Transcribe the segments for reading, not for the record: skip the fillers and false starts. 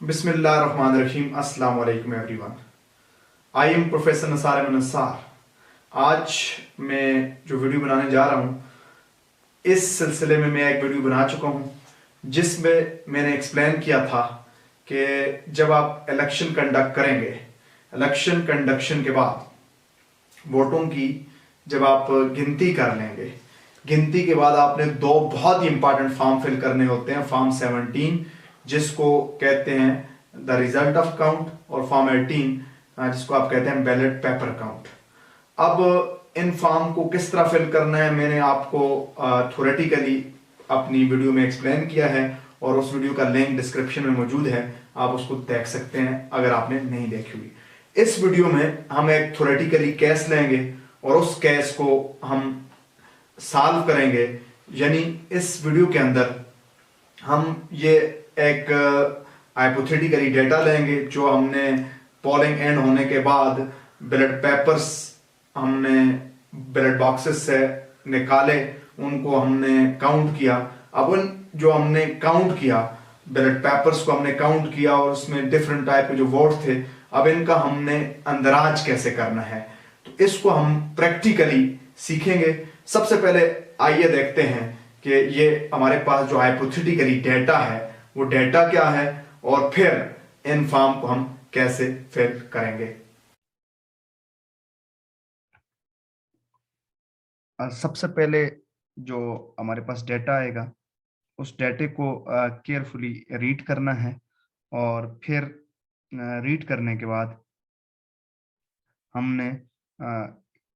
बिस्मिल्लाहिर्रहमानिर्रहीम। अस्सलाम वालेकुम everyone. I am professor Nasar Ahmad Nasar. आज मैं जो वीडियो बनाने जा रहा हूँ, इस सिलसिले में मैं एक वीडियो बना चुका हूँ जिसमें मैंने एक्सप्लेन किया था कि जब आप इलेक्शन कंडक्ट करेंगे, इलेक्शन कंडक्शन के बाद वोटों की जब आप गिनती कर लेंगे, गिनती के बाद आपने दो बहुत ही इंपॉर्टेंट फॉर्म फिल करने होते हैं। फॉर्म 17 जिसको कहते हैं द रिजल्ट ऑफ काउंट, और फॉर्म 18 जिसको आप कहते हैं बैलेट पेपर काउंट। अब इन फॉर्म को किस तरह फिल करना है मैंने आपको थ्योरेटिकली अपनी वीडियो में एक्सप्लेन किया है, और उस वीडियो का लिंक डिस्क्रिप्शन में मौजूद है, आप उसको देख सकते हैं अगर आपने नहीं देखी हुई। इस वीडियो में हम एक थ्योरेटिकली केस लेंगे और उस केस को हम सॉल्व करेंगे। यानी इस वीडियो के अंदर हम ये एक हाइपोथेटिकली डेटा लेंगे जो हमने पोलिंग एंड होने के बाद बैलेट पेपर्स हमने बैलेट बॉक्सेस से निकाले, उनको हमने काउंट किया। अब उन जो हमने काउंट किया बैलेट पेपर्स को हमने काउंट किया और उसमें डिफरेंट टाइप के जो वोट थे, अब इनका हमने अंदराज कैसे करना है, तो इसको हम प्रैक्टिकली सीखेंगे। सबसे पहले आइए देखते हैं कि ये हमारे पास जो हाइपोथेटिकली डेटा है वो डेटा क्या है, और फिर इन फॉर्म को हम कैसे फिल करेंगे। सबसे पहले जो हमारे पास डेटा आएगा उस डेटे को केयरफुली रीड करना है, और फिर रीड करने के बाद हमने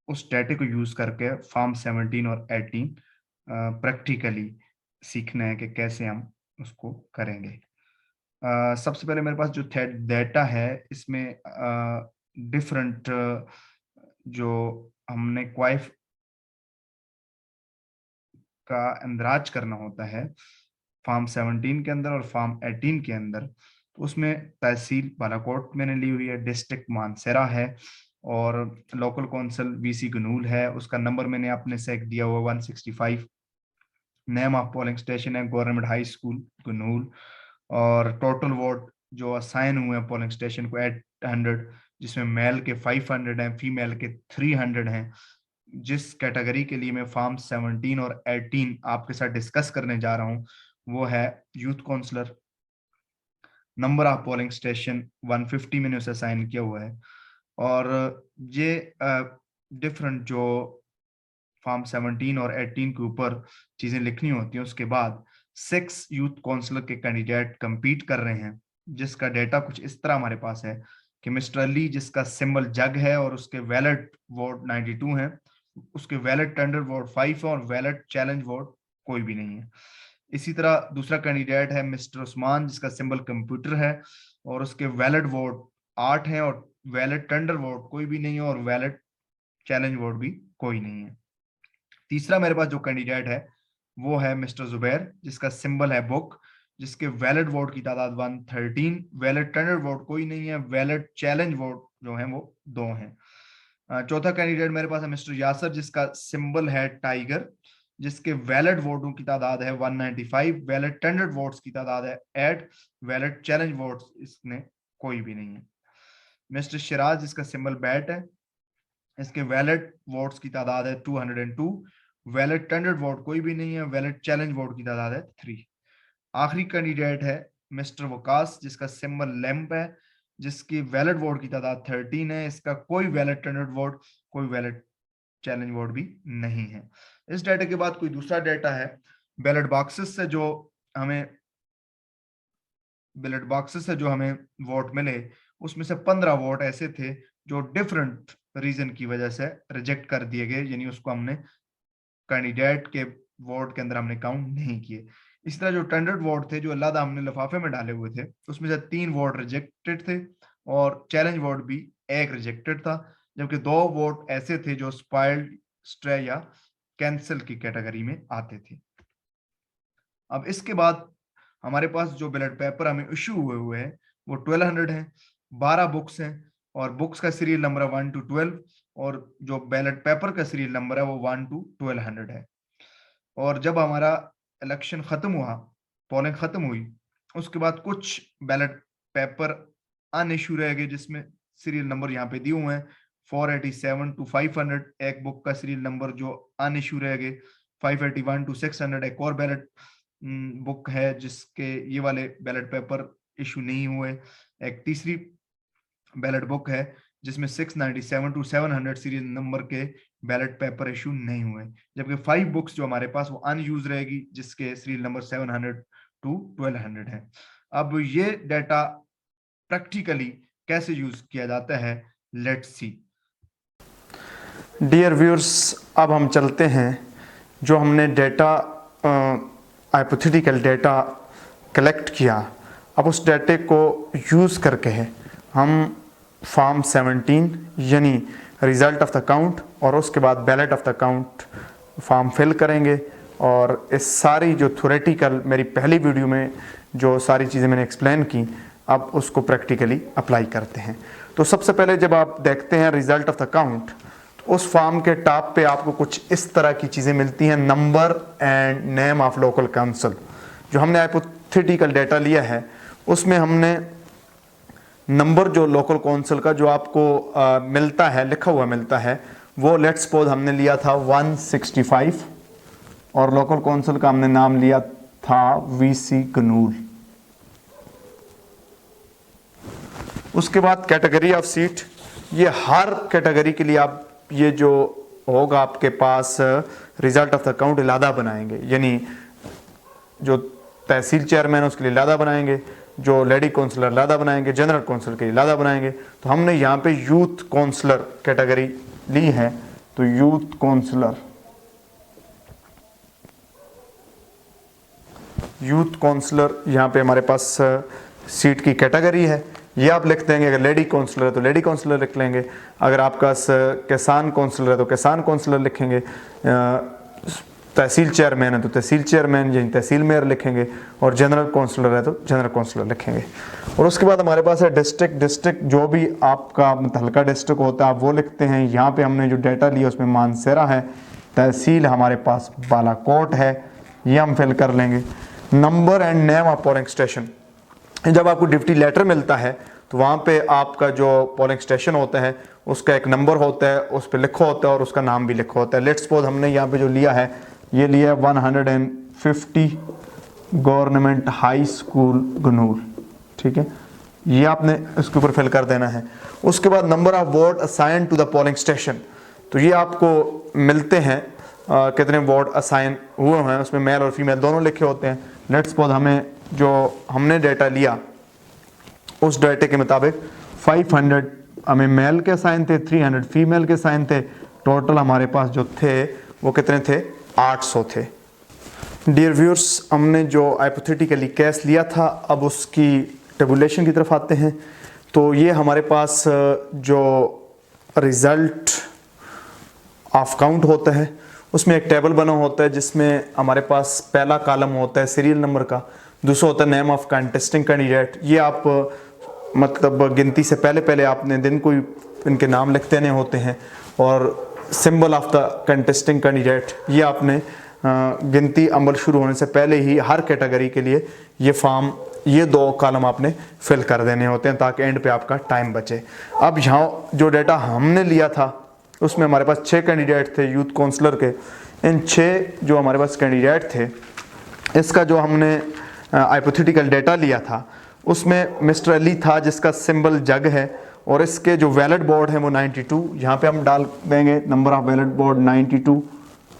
उस डेटे को यूज करके फॉर्म 17 और 18 प्रैक्टिकली सीखना है कि कैसे हम उसको करेंगे। सबसे पहले मेरे पास जो डेटा है इसमें डिफरेंट जो हमने क्वाइफ का अंदराज करना होता है फॉर्म 17 के अंदर और फॉर्म 18 के अंदर। तो उसमें तहसील बालाकोट मैंने ली हुई है, डिस्ट्रिक्ट मानसेरा है, और लोकल कौंसिल वीसी गनूल है। उसका नंबर मैंने अपने से दिया हुआ 165। नेम ऑफ पोलिंग स्टेशन है गवर्नमेंट हाई स्कूल गनूल। और टोटल वोट जो असाइन हुए हैं पोलिंग स्टेशन को 800, जिसमें मेल के 500 हैं, फीमेल के 300 हैं। जिस कैटेगरी के लिए मैं फॉर्म 17 और 18 आपके साथ डिस्कस करने जा रहा हूँ वो है youth counsellor. Number of polling station 150 मैंने उसे असाइन किया हुआ है। और ये डिफरेंट जो फॉर्म 17 और 18 के ऊपर चीजें लिखनी होती हैं। उसके बाद 6 यूथ काउंसलर के कैंडिडेट कंपीट कर रहे हैं, जिसका डेटा कुछ इस तरह हमारे पास है कि मिस्टर अली जिसका सिंबल जग है और उसके वैलिड वोट 92 है, उसके वैलिड टेंडर वोट 5 है और वैलिड चैलेंज वोट कोई भी नहीं है। इसी तरह दूसरा कैंडिडेट है मिस्टर उस्मान जिसका सिंबल कंप्यूटर है और उसके वैलिड वोट 8 हैं और वैलिड टेंडर वोट कोई भी नहीं है और वैलिड चैलेंज वोट भी कोई नहीं है। तीसरा मेरे पास जो कैंडिडेट है वो है मिस्टर जुबैर जिसका सिंबल है बुक, जिसके वैलिड वोट की तादाद 113, वैलिड टेंडर वोट कोई नहीं है, वैलिड चैलेंज वोट जो है वो 2 हैं। चौथा कैंडिडेट मेरे पास है मिस्टर यासर जिसका सिंबल है टाइगर, जिसके वैलिड वोटों की तादाद है 195, वैलिड टेंडर वोट्स की तादाद है 8, वैलिड चैलेंज वोट्स इसमें कोई भी नहीं है। मिस्टर शिराज जिसका सिंबल बैट है, इसके वैलिड वोट्स की तादाद है 202, वैलिड टेंडर्ड वोट कोई भी नहीं है, वैलिड चैलेंज वोट की तादाद है 3। आखिरी कैंडिडेट है मिस्टर वकास जिसका सिंबल लैंप है, जिसकी वैलिड वोट की तादाद 13 है, इसका कोई वैलिड टेंडर्ड वोट कोई वैलिड चैलेंज वोट भी नहीं है। इस डाटा के बाद कोई दूसरा डाटा है बैलेट बॉक्सेस से जो हमें वोट मिले, उसमें से 15 वोट ऐसे थे जो डिफरेंट रीजन की वजह से रिजेक्ट कर दिए गए, यानी उसको हमने कैंडिडेट के वोट के अंदर हमने काउंट नहीं किए। इस तरह जो टेंडर्ड वोट थे जो अलग हमने लिफाफे में डाले हुए थे उसमें से 3 वोट रिजेक्टेड थे और चैलेंज वोट भी 1 रिजेक्टेड था, जबकि 2 वोट ऐसे थे जो स्पाइल्ड, स्ट्रे या कैंसिल की कैटेगरी में आते थे। अब इसके बाद हमारे पास जो बैलेट पेपर हमें इशू हुए हैं वो 1200 हैं, 12 बुक्स हैं और बुक्स का सीरियल नंबर है 1 to 12, और जो बैलेट पेपर का सीरियल नंबर है वो 1 to 1200 है। और जब हमारा इलेक्शन खत्म हुआ, पोलिंग खत्म हुई, उसके बाद कुछ बैलेट पेपर अनइश्यू रह गए जिसमें सीरियल नंबर यहाँ पे दिए हुए हैं 487 to 500 एक बुक का सीरियल नंबर जो अनइश्यू रह गए, 581 to 600 एक और बैलेट बुक है जिसके ये वाले बैलेट पेपर इशू नहीं हुए। एक तीसरी बैलेट बुक है जिसमें 697 to 700 सीरियल नंबर के बैलेट पेपर इशू नहीं हुए, जबकि 5 बुक्स जो हमारे पास वो अनयूज रहेगी जिसके सीरियल नंबर 700 to 1200 है। अब ये डाटा प्रैक्टिकली कैसे यूज किया जाता है, लेट्स सी। डियर व्यूअर्स, अब हम चलते हैं जो हमने डाटा हाइपोथेटिकल डाटा कलेक्ट किया, अब उस डाटे को यूज़ करके हम फॉर्म 17 यानी रिजल्ट ऑफ द काउंट और उसके बाद ballot of the count form fill करेंगे। और इस सारी जो थ्योरेटिकल मेरी पहली वीडियो में जो सारी चीज़ें मैंने एक्सप्लेन की, अब उसको प्रैक्टिकली अप्लाई करते हैं। तो सबसे पहले जब आप देखते हैं रिजल्ट ऑफ द काउंट, तो उस फॉर्म के टॉप पे आपको कुछ इस तरह की चीज़ें मिलती हैं, number and name of local council. जो हमने हाइपोथेटिकल डाटा लिया है उसमें हमने नंबर जो लोकल काउंसिल का जो आपको मिलता है, लिखा हुआ मिलता है, वो लेट्स सपोज हमने लिया था 165 और लोकल काउंसिल का हमने नाम लिया था वीसी कनूल। उसके बाद कैटेगरी ऑफ सीट, ये हर कैटेगरी के लिए आप ये जो होगा आपके पास रिजल्ट ऑफ द काउंट इलादा बनाएंगे, यानी जो तहसील चेयरमैन है उसके लिए इलादा बनाएंगे, जो लेडी काउंसलर इलादा बनाएंगे, जनरल काउंसिल के लिए इलादा बनाएंगे। तो हमने यहाँ पे यूथ काउंसलर कैटेगरी ली है, तो यूथ काउंसलर यहाँ पे हमारे पास सीट की कैटेगरी है, ये आप लिख देंगे। अगर लेडी काउंसलर है तो लेडी काउंसलर लिख लेंगे, अगर आपका किसान काउंसलर है तो किसान काउंसलर लिखेंगे, तहसील चेयरमैन है तो तहसील चेयरमैन यानी तहसील मेयर लिखेंगे, और जनरल काउंसलर है तो जनरल काउंसलर लिखेंगे। और उसके बाद हमारे पास है डिस्ट्रिक्ट जो भी आपका हल्का डिस्ट्रिक्ट होता है आप वो लिखते हैं। यहाँ पे हमने जो डाटा लिया उसमें मानसेरा है, तहसील हमारे पास बालाकोट है, ये हम फिल कर लेंगे। Number and name of polling station, जब आपको ड्यूटी लेटर मिलता है तो वहाँ पे आपका जो पोलिंग स्टेशन होता है उसका एक नंबर होता है, उस पर लिखा होता है और उसका नाम भी लिखा होता है। लेट्स सपोज हमने यहाँ पे जो लिया है, ये लिया है 150 गवर्नमेंट हाई स्कूल गनूर, ठीक है, ये आपने इसके ऊपर फिल कर देना है। उसके बाद number of vote assign to the polling station, तो ये आपको मिलते हैं कितने वोट असाइन हुए हैं, उसमें मेल और फीमेल दोनों लिखे होते हैं। लेट्स सपोज हमें जो हमने डाटा लिया उस डाटे के मुताबिक 500 हमें मेल के साइन थे, 300 फीमेल के साइन थे, टोटल हमारे पास जो थे वो कितने थे, 800 थे। डियर व्यूअर्स, हमने जो हाइपोथेटिकली केस लिया था अब उसकी टेबुलेशन की तरफ आते हैं। तो ये हमारे पास जो रिज़ल्ट ऑफ काउंट होता है उसमें एक टेबल बना होता है जिसमें हमारे पास पहला कॉलम होता है सीरियल नंबर का, दूसरा होता है नेम ऑफ कंटेस्टिंग कैंडिडेट। ये आप मतलब गिनती से पहले आपने दिन को इनके नाम लिख देने होते हैं, और symbol of the contesting candidate ये आपने गिनती अमल शुरू होने से पहले ही हर कैटेगरी के लिए ये फॉर्म, ये 2 कॉलम आपने फिल कर देने होते हैं ताकि एंड पे आपका टाइम बचे। अब यहाँ जो डाटा हमने लिया था उसमें हमारे पास 6 कैंडिडेट थे यूथ काउंसलर के। इन 6 जो हमारे पास कैंडिडेट थे, इसका जो हमने हाइपोथेटिकल डाटा लिया था उसमें मिस्टर अली था जिसका सिंबल जग है, और इसके जो वैलिड बोर्ड है वो 92, यहाँ पे हम डाल देंगे नंबर ऑफ वैलिड बोर्ड 92,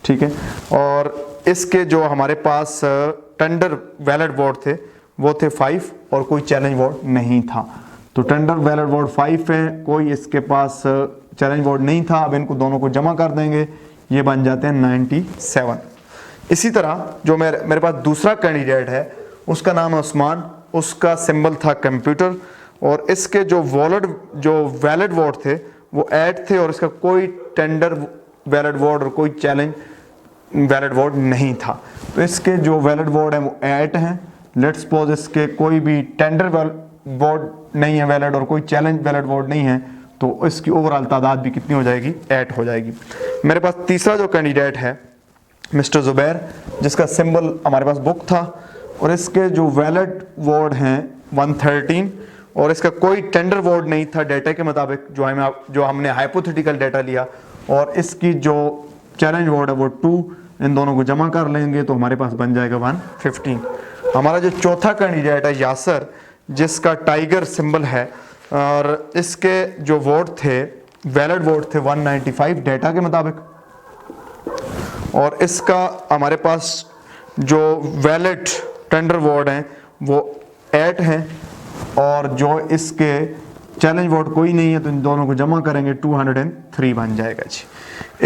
ठीक है। और इसके जो हमारे पास टेंडर वैलिड बोर्ड थे वो थे 5 और कोई चैलेंज बोर्ड नहीं था। तो टेंडर वैलिड बोर्ड 5 है, कोई इसके पास चैलेंज बोर्ड नहीं था। अब इनको दोनों को जमा कर देंगे, ये बन जाते हैं 97। इसी तरह जो मेरे पास दूसरा कैंडिडेट है उसका नाम है उस्मान, उसका सिंबल था कंप्यूटर, और इसके जो वैलिड वोट थे वो 8 थे, और इसका कोई टेंडर वैलिड वोट और कोई चैलेंज वैलिड वोट नहीं था। तो इसके जो वैलिड वोट है वो 8 हैं। लेट्स सपोज इसके कोई भी टेंडर वोट नहीं है वैलिड और कोई चैलेंज वैलिड वोट नहीं है, तो इसकी ओवरऑल तादाद भी कितनी हो जाएगी, 8 हो जाएगी। मेरे पास तीसरा जो कैंडिडेट है मिस्टर जुबैर, जिसका सिंबल हमारे पास बुक था, और इसके जो वैलिड वोट हैं 113, और इसका कोई टेंडर वोट नहीं था डेटा के मुताबिक जो हमने हाइपोथेटिकल डेटा लिया, और इसकी जो चैलेंज वोट है वो 2, इन दोनों को जमा कर लेंगे तो हमारे पास बन जाएगा 115। हमारा जो चौथा कैंडिडेट है यासर, जिसका टाइगर सिंबल है, और इसके जो वोट थे, वैलिड वोट थे 195 डेटा के मुताबिक, और इसका हमारे पास जो वैलिड टेंडर वोट हैं वो 8 हैं, और जो इसके चैलेंज वोट कोई नहीं है तो इन दोनों को जमा करेंगे 203 बन जाएगा जी।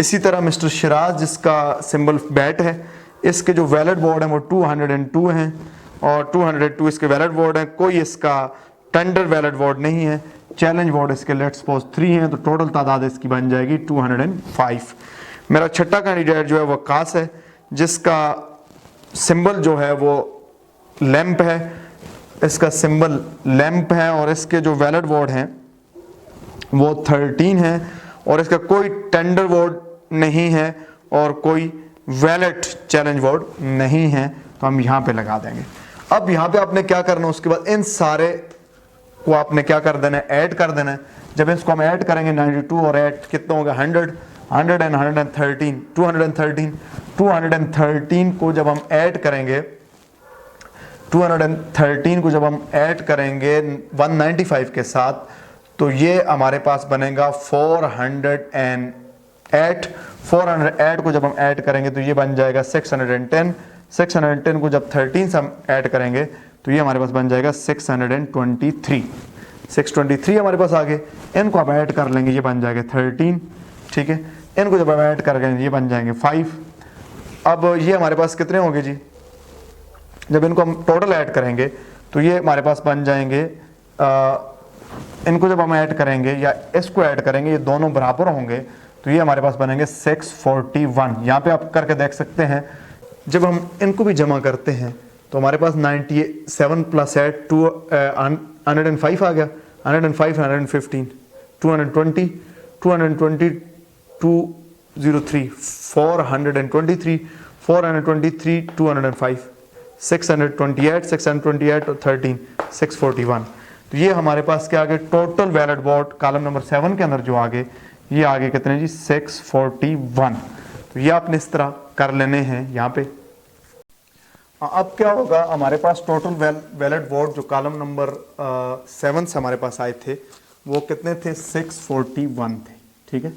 इसी तरह मिस्टर शिराज, जिसका सिंबल बैट है, इसके जो वैलिड वोट हैं वो 202 हैं, और 202 इसके वैलिड वोट हैं, कोई इसका टेंडर वैलिड वोट नहीं है, चैलेंज वोट इसके लेट्स सपोज 3 हैं, तो टोटल तादाद इसकी बन जाएगी 205। मेरा छठा कैंडिडेट जो है वो वक्कास है, जिसका सिंबल जो है वो लैंप है, इसका सिंबल लैंप है, और इसके जो वैलिड वोट हैं वो 13 हैं, और इसका कोई टेंडर वोट नहीं है और कोई वैलिड चैलेंज वोट नहीं है, तो हम यहाँ पे लगा देंगे। अब यहाँ पे आपने क्या करना है, उसके बाद इन सारे को आपने क्या कर देना है, ऐड कर देना है। जब इसको हम ऐड करेंगे 92 और 8 कितना होगा 100 एंड 113 213 को जब हम ऐड करेंगे 195 के साथ, तो ये हमारे पास बनेगा 408 को जब हम ऐड करेंगे तो ये बन जाएगा 610 को जब 13 से हम ऐड करेंगे तो ये हमारे पास बन जाएगा 623 हमारे पास आ गए। इनको हम ऐड कर लेंगे, ये बन जाएगा 13, ठीक है। इनको जब हम ऐड करेंगे ये बन जाएंगे 5। अब ये हमारे पास कितने होंगे जी, जब इनको हम टोटल ऐड करेंगे तो ये हमारे पास बन जाएंगे, इनको जब हम ऐड करेंगे या इसको ऐड करेंगे, ये दोनों बराबर होंगे, तो ये हमारे पास बनेंगे 641। यहाँ पे आप करके देख सकते हैं, जब हम इनको भी जमा करते हैं तो हमारे पास 97 + 8 105 आ गया, 105 115 220 203 423 205 628 और 13 641। तो ये हमारे पास क्या आ गए, total valid vote column number 7 के अंदर जो आगे, ये आगे कितने जी 641। तो ये आपने इस तरह कर लेने हैं यहाँ पे। अब क्या होगा, हमारे पास टोटल वैलिड वोट जो कॉलम नंबर 7 से हमारे पास आए थे वो कितने थे, 641 थे, ठीक है।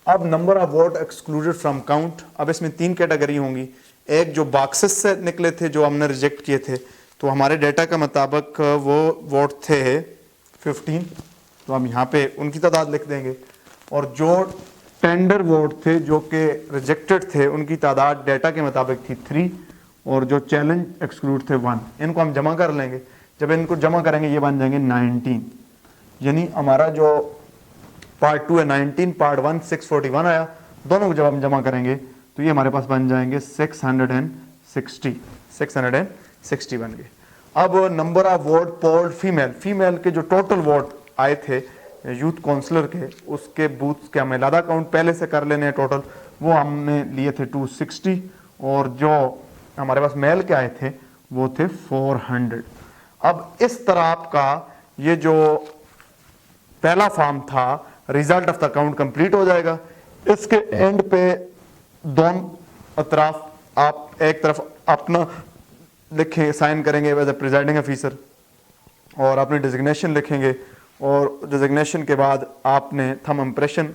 अब number of vote excluded from count, अब इसमें 3 कैटेगरी होंगी। एक जो बॉक्सेस से निकले थे जो हमने रिजेक्ट किए थे, तो हमारे डेटा के मुताबिक वो वोट थे 15, तो हम यहाँ पे उनकी तादाद लिख देंगे। और जो टेंडर वोट थे जो कि रिजेक्टेड थे, उनकी तादाद डेटा के मुताबिक थी 3, और जो चैलेंज एक्सक्लूड थे 1। इनको हम जमा कर लेंगे, जब इनको जमा करेंगे ये बन जाएंगे 19, यानी हमारा जो पार्ट 2 है 19, पार्ट 1 641 आया, दोनों को जब हम जमा करेंगे तो ये हमारे पास बन जाएंगे 660 बन गए। अब number of vote polled female के जो टोटल वोट आए थे यूथ काउंसलर के, उसके बूथ्स के हमें लादा काउंट पहले से कर लेने हैं टोटल, वो हमने लिए थे 260, और जो हमारे पास मेल के आए थे वो थे 400। अब इस तरह आपका ये जो पहला फॉर्म था result of the count complete हो जाएगा। इसके एंड पे दोनों तरफ आप एक तरफ अपना लिखेंगे, साइन करेंगे एज ए प्रिजाइडिंग ऑफिसर, और अपनी डिजिग्नेशन लिखेंगे, और डिजिग्नेशन के बाद आपने थंब इंप्रेशन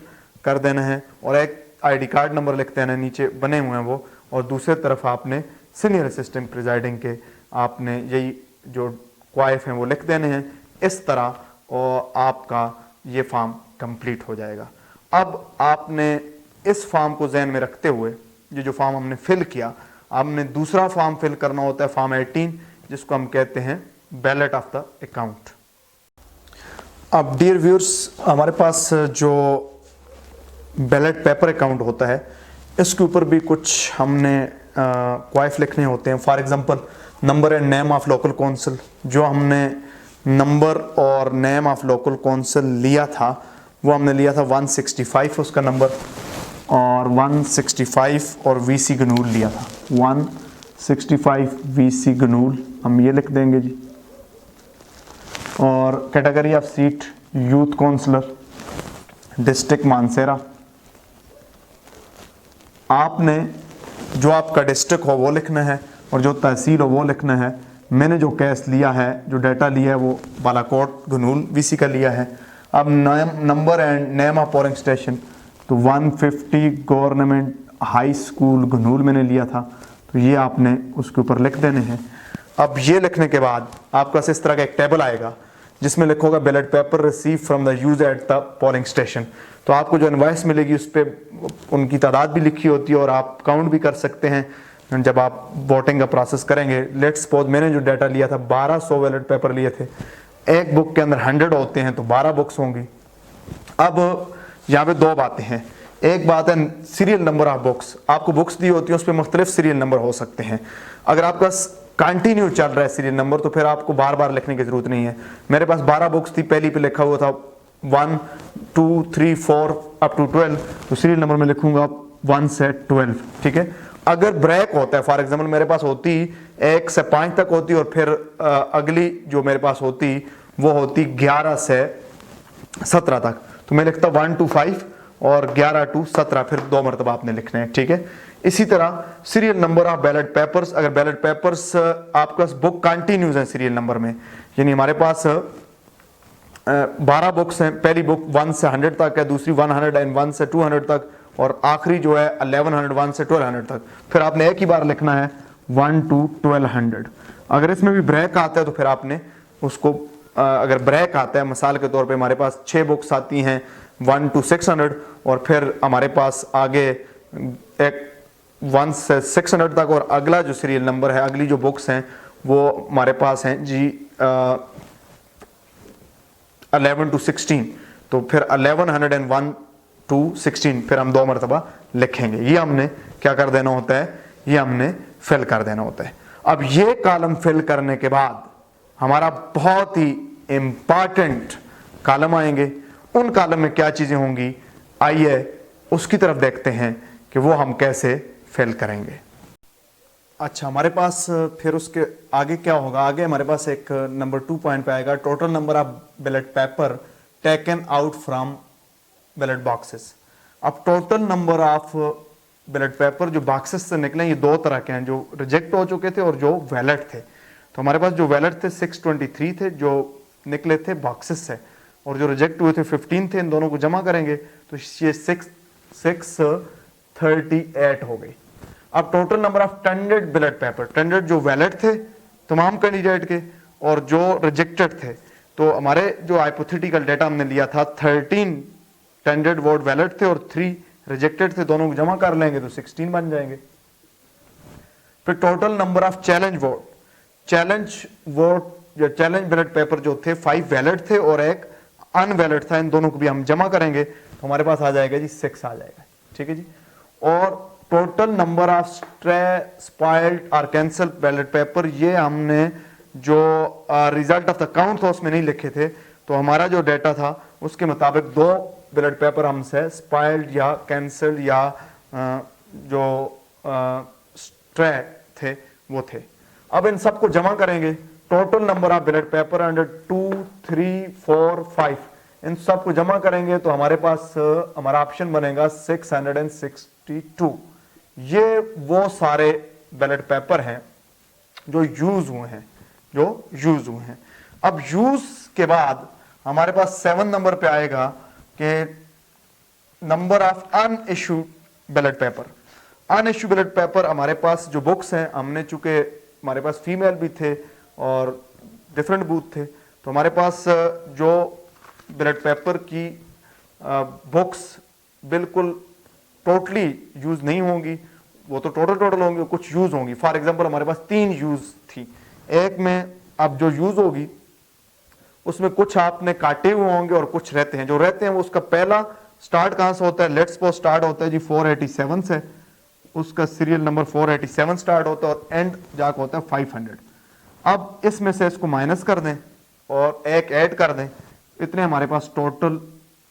कर देना है, और एक आईडी कार्ड नंबर लिख देना है, नीचे बने हुए हैं वो, और दूसरे तरफ आपने सीनियर असिस्टेंट प्रिजाइडिंग के आपने यही जो क्वाइफ हैं वो लिख देने हैं। इस तरह और आपका ये फॉर्म कंप्लीट हो जाएगा। अब आपने इस फॉर्म को ज़हन में रखते हुए ये जो फॉर्म हमने फिल किया, आपने दूसरा फॉर्म फिल करना होता है फॉर्म 18, जिसको हम कहते हैं बैलेट ऑफ द अकाउंट। अब डियर व्यूअर्स, हमारे पास जो बैलेट पेपर अकाउंट होता है इसके ऊपर भी कुछ हमने क्वाइफ लिखने होते हैं। For example number and name of local council, जो हमने नंबर और नेम ऑफ लोकल काउंसिल लिया था वो हमने लिया था 165 उसका नंबर, और 165 और वीसी गनूल लिया था, 165 वीसी गनूल हम ये लिख देंगे जी। और category of seat youth counsellor, district Mansehra. आपने जो आपका डिस्ट्रिक्ट हो वो लिखना है और जो तहसील हो वो लिखना है। मैंने जो केस लिया है, जो डाटा लिया है वो बालाकोट घनूल वीसी का लिया है। अब number and name of polling station, तो 150 गवर्नमेंट हाई स्कूल घनूल मैंने लिया था, तो ये आपने उसके ऊपर लिख देने हैं। अब ये लिखने के बाद आपका इस तरह का एक टेबल आएगा जिसमें लिखोगा ballot paper receive from the use at the polling station. तो आपको जो इनवॉइस मिलेगी उस पर उनकी तादाद भी लिखी होती है और आप काउंट भी कर सकते हैं जब आप वोटिंग का प्रोसेस करेंगे। लेट्स सपोज मैंने जो डाटा लिया था 1200 बैलेट पेपर लिए थे, एक बुक के अंदर 100 होते हैं तो 12 बुक्स होंगी। अब यहाँ पे दो बातें हैं। एक बात है सीरियल नंबर ऑफ बुक्स, आपको बुक्स दी होती है उस पर मुख्तलिफ सीरियल नंबर हो सकते हैं। अगर आपका कंटिन्यू चल रहा है सीरियल नंबर तो फिर आपको बार बार लिखने की जरूरत नहीं है। मेरे पास 12 बुक्स थी, पहली पे लिखा हुआ था 1 2 3 4 अप टू 12, तो सीरियल नंबर में लिखूंगा 1 से 12, ठीक है। अगर ब्रेक होता है, फॉर एग्जांपल मेरे पास होती 1 से 5 तक होती और फिर अगली जो मेरे पास होती वो होती 11 से 17 तक, तो मैं लिखता 1 to 5 और 11 to 17, फिर 2 मरतबा आपने लिखने हैं, ठीक है। इसी तरह serial number of ballot papers, अगर बैलेट पेपर्स आपके पास बुक कंटिन्यूज है सीरियल नंबर में, यानी हमारे पास 12 बुक्स हैं, पहली बुक 1 से 100 तक है, दूसरी 101 से 200 तक और आखिरी जो है 1101 से 1200 तक, फिर आपने एक ही बार लिखना है 1 to 1200। अगर इसमें भी ब्रेक आता है तो फिर आपने उसको अगर ब्रेक आता है, मिसाल के तौर पे हमारे पास 6 बुक्स आती हैं 1 to 600 और फिर हमारे पास आगे एक 1 से 600 तक और अगला जो सीरियल नंबर है, अगली जो बुक्स हैं वो हमारे पास हैं जी 11 to 16, तो फिर 1101 to 16 फिर हम 2 मरतबा लिखेंगे। ये हमने क्या कर देना होता है, ये हमने फिल कर देना होता है। अब ये कॉलम फिल करने के बाद हमारा बहुत ही इंपॉर्टेंट कॉलम आएंगे। उन कॉलम में क्या चीजें होंगी, आइए उसकी तरफ देखते हैं कि वो हम कैसे फिल करेंगे। अच्छा, हमारे पास फिर उसके आगे क्या होगा, आगे हमारे पास एक नंबर 2 पॉइंट पे आएगा total number of ballot paper taken out from ballot boxes. अब total number of ballot paper जो बॉक्सेस से निकले ये 2 तरह के हैं, जो रिजेक्ट हो चुके थे और जो वैलिड थे। तो हमारे पास जो वैलिड थे 623 थे जो निकले थे बॉक्सेस से, और जो रिजेक्ट हुए थे 15 थे। इन दोनों को जमा करेंगे तो ये 638 हो गई। अब total number of tendered ballot paper, tendered जो वैलिड थे तमाम कैंडिडेट के और जो रिजेक्टेड थे, तो हमारे जो हाइपोथेटिकल डाटा हमने लिया था 13 टेंडर्ड वोट वैलिड थे और 3 रिजेक्टेड थे, दोनों को जमा कर लेंगे तो 16 बन जाएंगे। फिर total number of challenge vote, challenge vote या चैलेंज बैलेट पेपर जो थे 5 वैलिड थे और एक अनवैलिड था, इन दोनों को भी हम जमा करेंगे तो हमारे पास आ जाएगा जी 6 आ जाएगा, ठीक है जी। और total number of stray spoiled और कैंसल बैलेट पेपर, ये हमने जो रिजल्ट ऑफ द काउंट था उसमें नहीं लिखे थे, तो हमारा जो डाटा था उसके मुताबिक 2 बैलेट पेपर हमसे स्पॉइल्ड या कैंसल या जो स्ट्रे थे वो थे। अब इन सबको जमा करेंगे, total number of ballot paper under 2 3 4 5, इन सबको जमा करेंगे तो हमारे पास हमारा ऑप्शन बनेगा 662। ये वो सारे बैलेट पेपर हैं जो यूज हुए हैं, जो यूज हुए हैं। अब यूज के बाद हमारे पास 7 नंबर पे आएगा कि number of unissued ballot paper. Unissued ballot paper हमारे पास जो बुक्स हैं, हमने चूंकि हमारे पास फीमेल भी थे और डिफरेंट बूथ थे, तो हमारे पास जो बैलेट पेपर की बुक्स बिल्कुल टोटली यूज नहीं होंगी, वो तो टोटल होंगी, कुछ यूज होंगी। फॉर एग्जांपल हमारे पास 3 यूज थी, एक में अब जो यूज होगी उसमें कुछ आपने काटे हुए होंगे और कुछ रहते हैं। जो रहते हैं वो उसका पहला स्टार्ट कहां से होता है, लेट्स सपोज स्टार्ट होता है जी 487 से, उसका सीरियल नंबर 487 स्टार्ट होता है और एंड जाकर होता है 500। अब इसमें से इसको माइनस कर दें और एक ऐड कर दें, इतने हमारे पास टोटल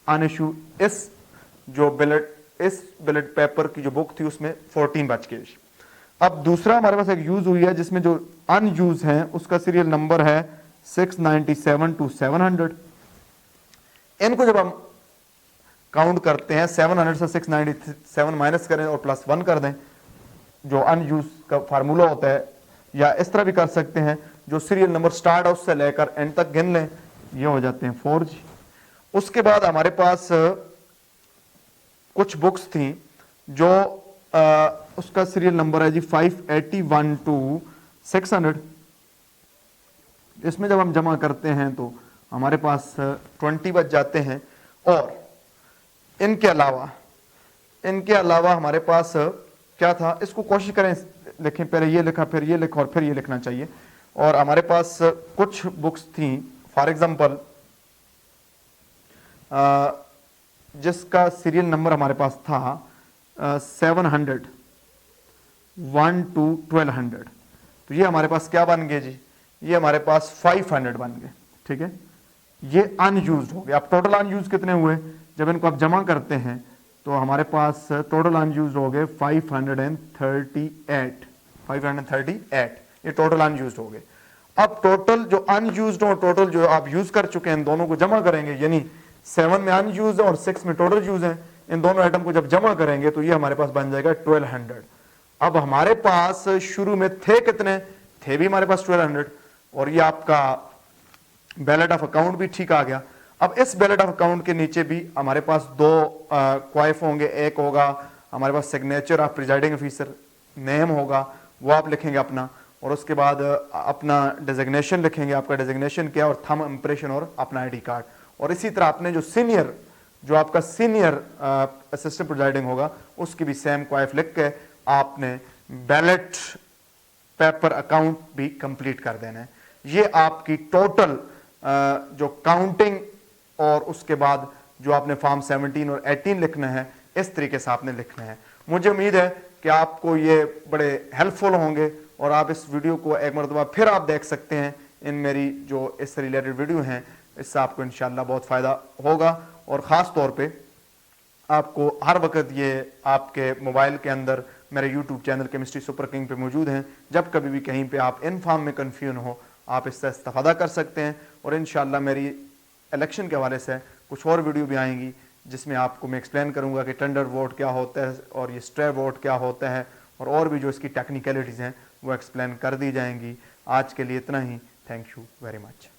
अनइश्यू इस बैलेट पेपर की जो बुक थी उसमें 14 बच गए। अब दूसरा हमारे पास एक यूज हुई है जिसमें जो अनयूज है उसका सीरियल नंबर है 697 to 700। इनको जब हम काउंट करते हैं 700 से 697 माइनस करें और +1 कर दें, जो अनयूज का फार्मूला होता है, या इस तरह भी कर सकते हैं, जो सीरियल नंबर स्टार्ट है उससे लेकर एंड तक गिन लें, ये हो जाते हैं 4G। उसके बाद हमारे पास कुछ बुक्स थी जो उसका सीरियल नंबर है जी 581 टू 600। इसमें जब हम जमा करते हैं तो हमारे पास 20 बच जाते हैं। और इनके अलावा हमारे पास क्या था, इसको कोशिश करें लिखें, पहले ये लिखा फिर ये लिखा और फिर ये लिखना चाहिए। और हमारे पास कुछ बुक्स थी, फॉर एग्जांपल जिसका सीरियल नंबर हमारे पास था 700 1 to 1200, तो ये हमारे पास क्या बन गए जी, ये हमारे पास 500 बन गए। ठीक है, ये अनयूज्ड हो गए। अब टोटल अनयूज कितने हुए, जब इनको आप जमा करते हैं तो हमारे पास टोटल अनयूज्ड हो गए 538। ये टोटल अनयूज्ड हो गए। अब टोटल जो अनयूज्ड और टोटल जो आप यूज कर चुके हैं, इन दोनों को जमा करेंगे, यानी 7 में अनयूज्ड है और 6 में टोटल यूज है, इन दोनों आइटम को जब जमा करेंगे तो ये हमारे पास बन जाएगा 1200। अब हमारे पास शुरू में थे कितने, थे भी हमारे पास 1200, और ये आपका बैलेट ऑफ अकाउंट भी ठीक आ गया। अब इस बैलेट ऑफ अकाउंट के नीचे भी हमारे पास दो क्वाइफ होंगे, एक होगा हमारे पास signature of presiding officer, name होगा वो आप लिखेंगे अपना, और उसके बाद अपना डेजिग्नेशन लिखेंगे, आपका डेजिग्नेशन क्या, और थंब इंप्रेशन और अपना आईडी कार्ड। और इसी तरह आपने जो आपका सीनियर असिस्टेंट प्रिजाइडिंग होगा उसकी भी सेम क्वाइफ लिख के आपने बैलेट पेपर अकाउंट भी कंप्लीट कर देना है। ये आपकी टोटल जो काउंटिंग और उसके बाद जो आपने फॉर्म 17 और 18 लिखना है, इस तरीके से आपने लिखना है। मुझे उम्मीद है कि आपको ये बड़े हेल्पफुल होंगे और आप इस वीडियो को एक मरतबा फिर आप देख सकते हैं इन मेरी जो इससे रिलेटेड वीडियो हैं, इससे आपको इंशाल्लाह बहुत फ़ायदा होगा। और ख़ास तौर पे आपको हर वक्त ये आपके मोबाइल के अंदर मेरे YouTube channel chemistry super king पे मौजूद हैं। जब कभी भी कहीं पे आप इन फॉर्म में कन्फ्यूजन हो, आप इससे इस्तेफादा कर सकते हैं। और इंशाल्लाह मेरी इलेक्शन के हवाले से कुछ और वीडियो भी आएंगी जिसमें आपको मैं एक्सप्लेन करूंगा कि टेंडर वोट क्या होता है और ये स्ट्रे वोट क्या होता है, और भी जो इसकी टेक्निकलिटीज़ हैं वो एक्सप्लेन कर दी जाएंगी। आज के लिए इतना ही। Thank you very much.